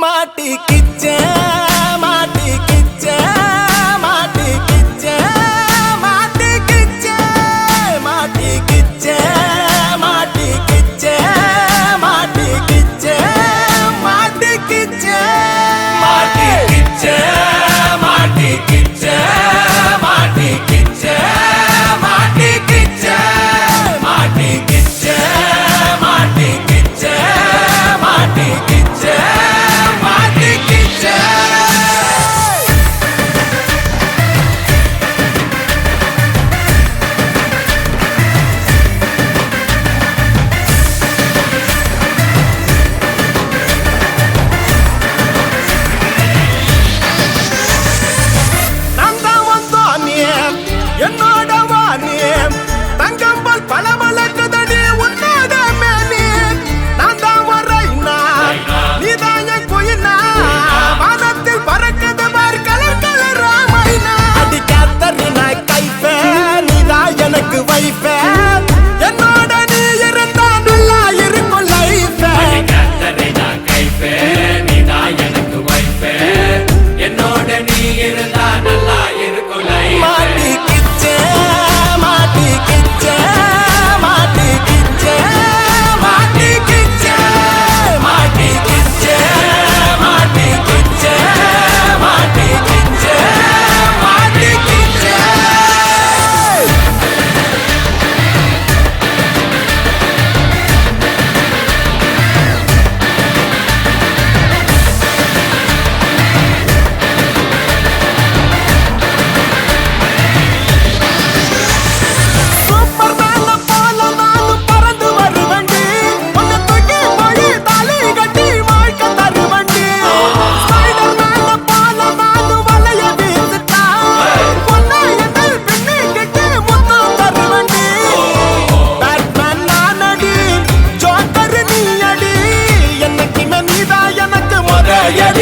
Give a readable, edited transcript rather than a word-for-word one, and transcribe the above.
மாட்டிக்கிச்சே மாட்டிக்கிச்சே மாட்டிக்கிச்சே மாட்டிக்கிச்சே மாட்டிக்கிச்சே மாட்டிக்கிச்சே மாட்டிக்கிச்சே மாட்டிக்கிச்சே மாட்டிக்கிச்சே மாட்டிக்கிச்சே மாட்டிக்கிச்சே மாட்டிக்கிச்சே மாட்டிக்கிச்சே மாட்டிக்கிச்சே மாட்டிக்கிச்சே என்னோட வாணி தங்கம்பல் பளபளக்குதடி உன்னோட மேனி நான் தான் வரைனா நீதான் என் குயினா வானத்தில் பறக்குது பார் கலர் கலர் ராமைனா அடி காத்தரினா கைப்பே நீதான் எனக்கு வைப்பே என்னோட நீ இருந்தா நல்லா இருக்கும் லைஃபே அடி காத்தரினா கைப்பே நீதான் எனக்கு வைப்பே என்னோட நீ இருந்தா நல்லா இருக்கும் லைஃபே Yeah.